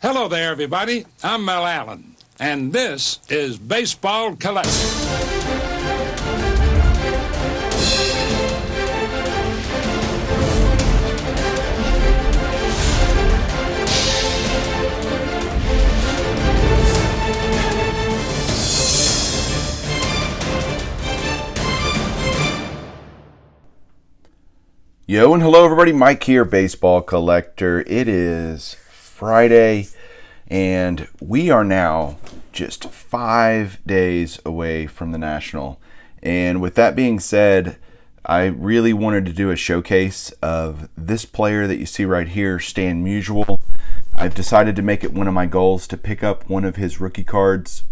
Hello there, everybody. I'm Mel Allen, and this is Baseball Collector. Yo and hello everybody, Mike here, Baseball Collector. It is Friday and we are now just 5 days away from the National. And with that being said, I really wanted to do a showcase of this player that you see right here, Stan Musial. I've decided to make it one of my goals to pick up one of his rookie cards,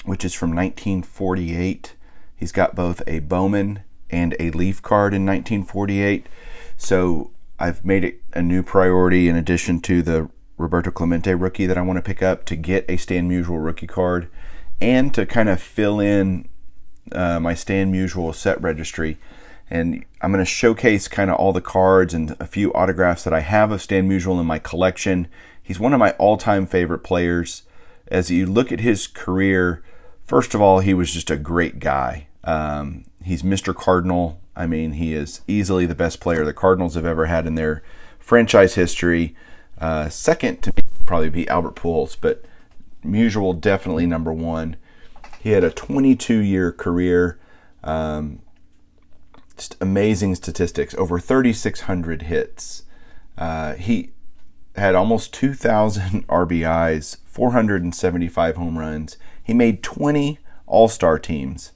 which is from 1948. He's got both a Bowman and a Leaf card in 1948. So I've made it a new priority, in addition to the Roberto Clemente rookie that I want to pick up, to get a Stan Musial rookie card and to kind of fill in my Stan Musial set registry. And I'm going to showcase kind of all the cards and a few autographs that I have of Stan Musial in my collection. He's one of my all-time favorite players. As you look at his career, first of all, he was just a great guy. He's Mr. Cardinal. I mean, he is easily the best player the Cardinals have ever had in their franchise history. Second to me would probably be Albert Pujols, but Musial definitely number one. He had a 22-year career. Just amazing statistics. Over 3,600 hits. He had almost 2,000 RBIs, 475 home runs. He made 20 All-Star teams.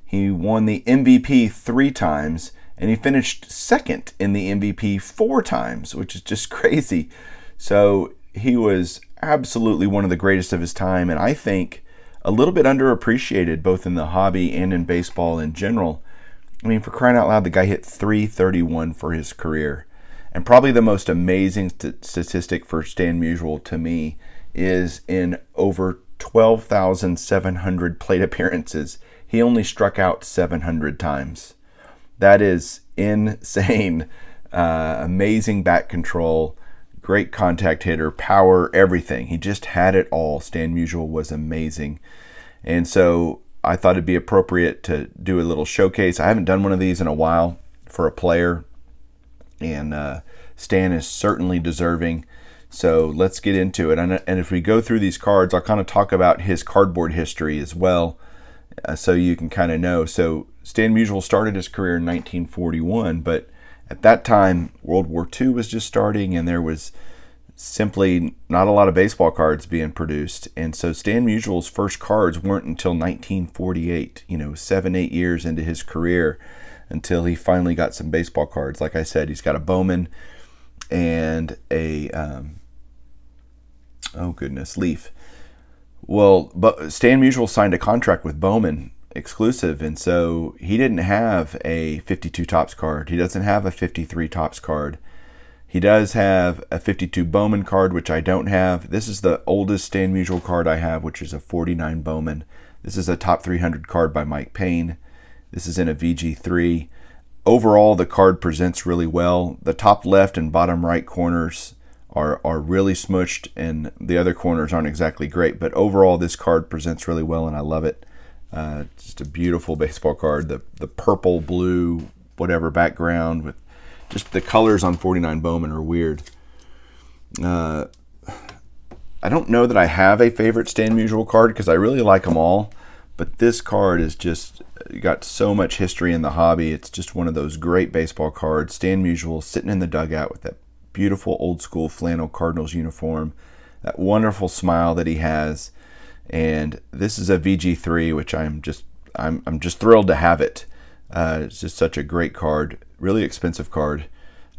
He won the MVP 3 times, and he finished second in the MVP 4 times, which is just crazy. So he was absolutely one of the greatest of his time, and I think a little bit underappreciated both in the hobby and in baseball in general. I mean, for crying out loud, the guy hit .331 for his career. And probably the most amazing statistic for Stan Musial to me is in over 12,700 plate appearances, he only struck out 700 times. That is insane. Amazing bat control, great contact hitter, power, everything. He just had it all. Stan Musial was amazing. And so I thought it'd be appropriate to do a little showcase. I haven't done one of these in a while for a player, and Stan is certainly deserving. So let's get into it. And if we go through these cards, I'll kind of talk about his cardboard history as well, so you can kind of know. So Stan Musial started his career in 1941, but at that time, World War II was just starting, and there was simply not a lot of baseball cards being produced. And so Stan Musial's first cards weren't until 1948, 7-8 years into his career, until he finally got some baseball cards. Like I said, he's got a Bowman and a Leaf. Well, but Stan Musial signed a contract with Bowman exclusive, and so he didn't have a 52 Topps card. He doesn't have a 53 Topps card. He does have a 52 Bowman card, which I don't have. This is the oldest Stan Musial card I have, which is a 49 Bowman. This is a top 300 card by Mike Payne. This is in a VG3. Overall, the card presents really well. The top left and bottom right corners are really smushed, and the other corners aren't exactly great. But overall, this card presents really well, and I love it. Just a beautiful baseball card. The purple, blue, whatever background with just the colors on 49 Bowman are weird. I don't know that I have a favorite Stan Musial card because I really like them all, but this card is just got so much history in the hobby. It's just one of those great baseball cards. Stan Musial sitting in the dugout with that beautiful old school flannel Cardinals uniform, that wonderful smile that he has. And this is a VG3, which I'm just thrilled to have it. It's just such a great card, really expensive card.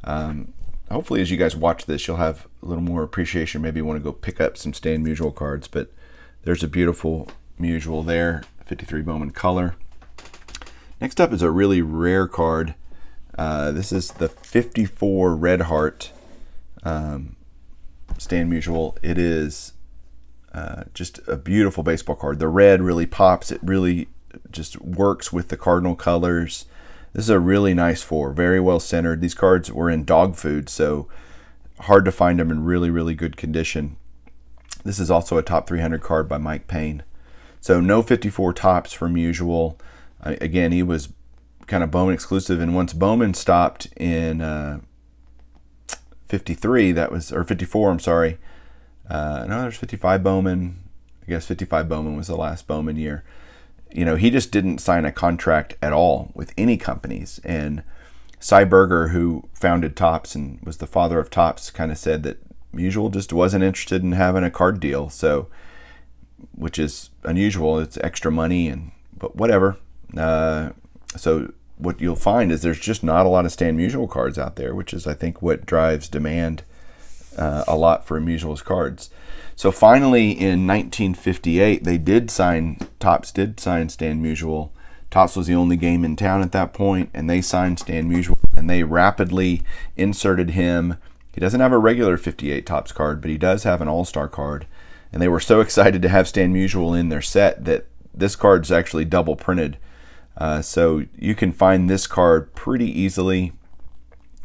Hopefully, as you guys watch this, you'll have a little more appreciation. Maybe you want to go pick up some Stan Musial cards. But there's a beautiful Musial there, 53 Bowman color. Next up is a really rare card. This is the 54 Red Heart Stan Musial. It is just a beautiful baseball card. The red really pops. It really just works with the Cardinal colors. This is a really nice 4, very well centered. These cards were in dog food, so hard to find them in really, really good condition. This is also a top 300 card by Mike Payne. So no 54 tops for Musial. Again, he was kind of Bowman exclusive, and once Bowman stopped in 53, that was, or 54, I'm sorry. No, there's 55 Bowman. I guess 55 Bowman was the last Bowman year. He just didn't sign a contract at all with any companies. And Cy Berger, who founded Topps and was the father of Topps, kind of said that Musial just wasn't interested in having a card deal. So, which is unusual. It's extra money, but whatever. So what you'll find is there's just not a lot of Stan Musial cards out there, which is, I think, what drives demand a lot for Musial's cards. So finally, in 1958, Topps did sign Stan Musial. Topps was the only game in town at that point, and they signed Stan Musial, and they rapidly inserted him. He doesn't have a regular 58 Topps card, but he does have an All-Star card. And they were so excited to have Stan Musial in their set that this card's actually double printed. So you can find this card pretty easily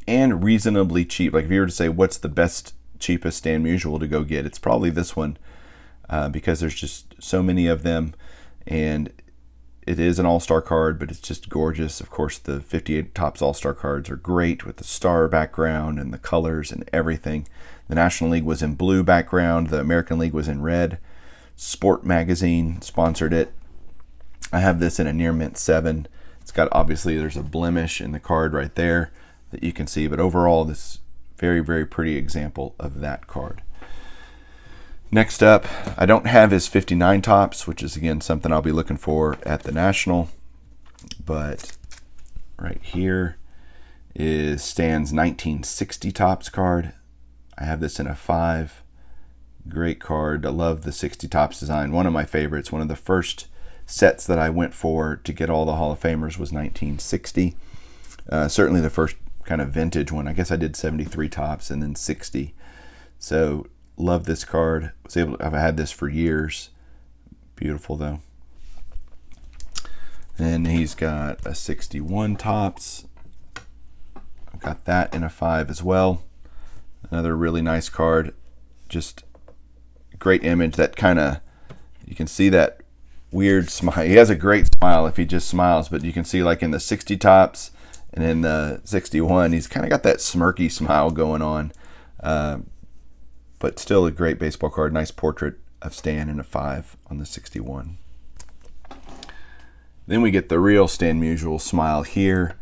and reasonably cheap. Like if you were to say what's the best, cheapest Stan Musial to go get, it's probably this one because there's just so many of them, and it is an all-star card, but it's just gorgeous. Of course, the 58 Topps all-star cards are great with the star background and the colors and everything. The National League was in blue background. The American League was in red. Sport Magazine sponsored it. I have this in a near mint 7. It's got, obviously, there's a blemish in the card right there that you can see, but overall, this very, very pretty example of that card. Next up, I don't have his 59 Topps, which is, again, something I'll be looking for at the National, but right here is Stan's 1960 Topps card. I have this in a 5. Great card. I love the 60 Topps design. One of my favorites. One of the first sets that I went for to get all the Hall of Famers was 1960. Certainly the first kind of vintage one. I guess I did 73 Topps and then 60. So love this card. I've had this for years. Beautiful though. Then he's got a 61 Topps. I've got that in a 5 as well. Another really nice card. Just great image. That kind of, you can see that weird smile. He has a great smile if he just smiles, but you can see like in the 60 Topps and in the 61, he's kind of got that smirky smile going on. But still a great baseball card. Nice portrait of Stan in a 5 on the 61. Then we get the real Stan Musial smile here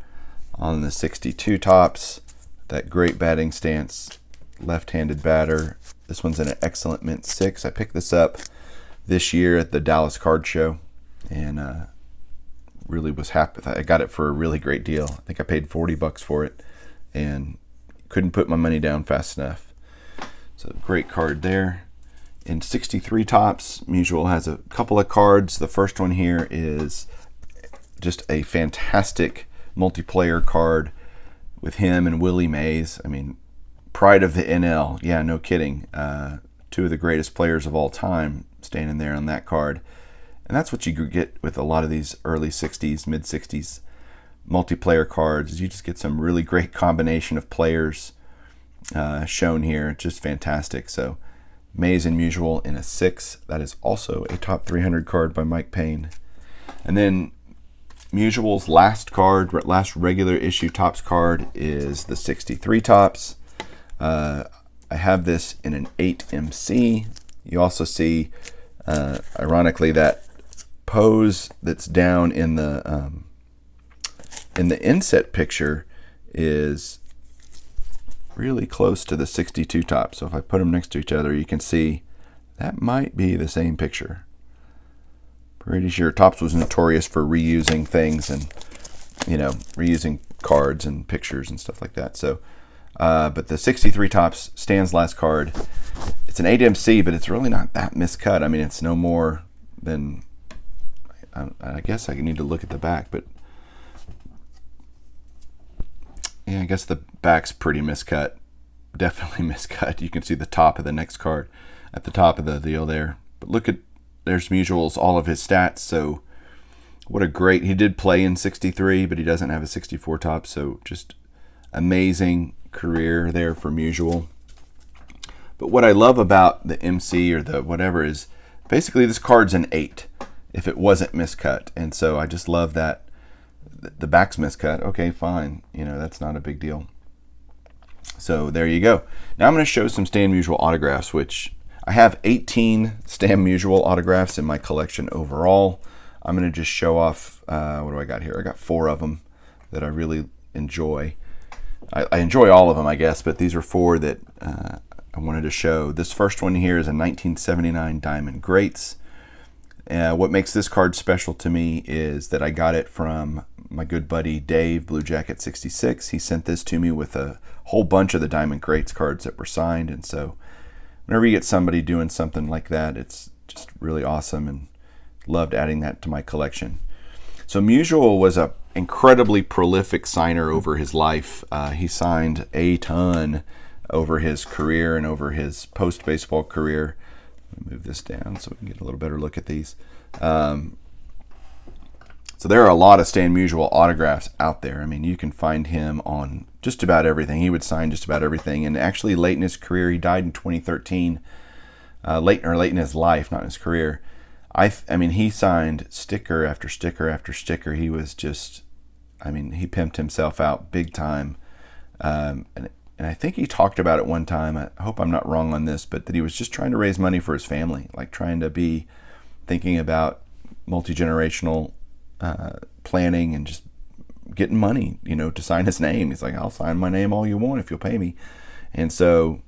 on the 62 Topps. That great batting stance, left-handed batter. This one's in an excellent mint 6. I picked this up this year at the Dallas Card Show and really was happy. I got it for a really great deal. I think I paid $40 for it and couldn't put my money down fast enough. So great card there. In 63 Topps, Musial has a couple of cards. The first one here is just a fantastic multiplayer card with him and Willie Mays. I mean, pride of the NL. Yeah, no kidding. Two of the greatest players of all time standing there on that card. And that's what you get with a lot of these early 60s, mid 60s multiplayer cards. You just get some really great combination of players shown here. Just fantastic. So Mays and Musial in a 6. That is also a top 300 card by Mike Payne. And then Musial's last card, last regular issue Topps card is the 63 Topps. I have this in an 8MC. You also see, ironically, that pose that's down in the inset picture is really close to the 62 Topps. So if I put them next to each other, you can see that might be the same picture. Pretty sure Topps was notorious for reusing things and, reusing cards and pictures and stuff like that. So, but the 63 Topps, Stan's last card, it's an 8MC, but it's really not that miscut. I mean, it's no more than, I guess I need to look at the back, but yeah, I guess the back's pretty miscut. Definitely miscut. You can see the top of the next card at the top of the deal there. But look at, there's Musial's, all of his stats. So what a great, he did play in 63, but he doesn't have a 64 Topps. So just amazing career there for Musial. But what I love about the MC or the whatever is basically this card's an 8 if it wasn't miscut. And so I just love that the back's miscut. Okay, fine. You know, that's not a big deal. So there you go. Now I'm going to show some Stan Musial autographs, which I have 18 Stan Musial autographs in my collection overall. I'm going to just show off, what do I got here? I got 4 of them that I really enjoy. I enjoy all of them, I guess, but these are 4 that I wanted to show. This first one here is a 1979 Diamond Greats. What makes this card special to me is that I got it from my good buddy Dave, Blue Jacket 66. He sent this to me with a whole bunch of the Diamond Greats cards that were signed, and so whenever you get somebody doing something like that, it's just really awesome, and loved adding that to my collection. So Musial was an incredibly prolific signer over his life. He signed a ton over his career and over his post-baseball career. Let me move this down so we can get a little better look at these. So there are a lot of Stan Musial autographs out there. I mean, you can find him on just about everything. He would sign just about everything. And actually, late in his career, he died in 2013. Late in his life, not in his career. I mean, he signed sticker after sticker after sticker. He was just, I mean, he pimped himself out big time. And I think he talked about it one time. I hope I'm not wrong on this, but that he was just trying to raise money for his family, like trying to be thinking about multi-generational planning and just getting money, you know, to sign his name. He's like, I'll sign my name all you want if you'll pay me. And so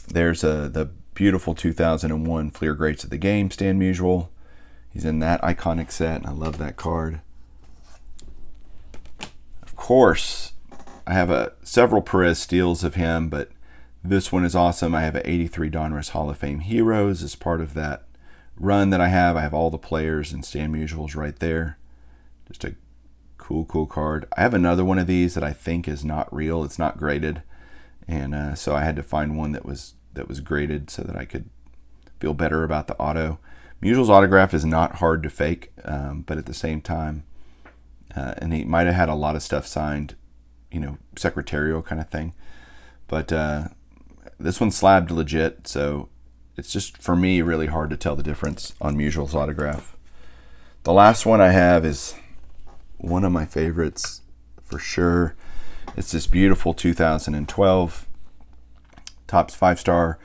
there's the beautiful 2001 Fleer Greats of the Game Stan Musial. He's in that iconic set, and I love that card. Of course, I have several Perez Steels of him, but this one is awesome. I have an 83 Donruss Hall of Fame Heroes as part of that run that I have. I have all the players and Stan Musials right there. Just a cool card. I have another one of these that I think is not real. It's not graded, and so I had to find one that was graded so that I could feel better about the auto. Musial's autograph is not hard to fake, but at the same time, and he might have had a lot of stuff signed, you know, secretarial kind of thing. But this one's slabbed legit, so it's just, for me, really hard to tell the difference on Musial's autograph. The last one I have is one of my favorites for sure. It's this beautiful 2012 Topps 5-star.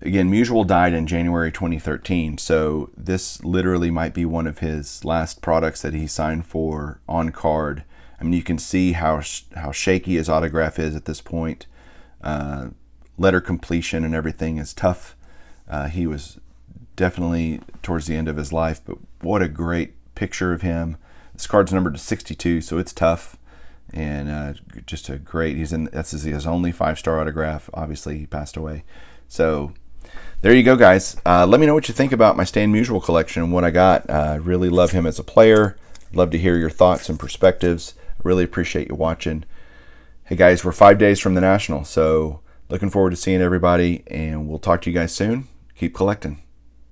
Again, Musial died in January 2013, so this literally might be one of his last products that he signed for on card. I mean, you can see how shaky his autograph is at this point. Letter completion and everything is tough. He was definitely towards the end of his life, but what a great picture of him. This card's numbered to 62, so it's tough, and just a great. That's his only 5-star autograph. Obviously, he passed away. So there you go, guys. Let me know what you think about my Stan Musial collection and what I got. I really love him as a player. Love to hear your thoughts and perspectives. I really appreciate you watching. Hey guys, we're 5 days from the National, so looking forward to seeing everybody, and we'll talk to you guys soon. Keep collecting.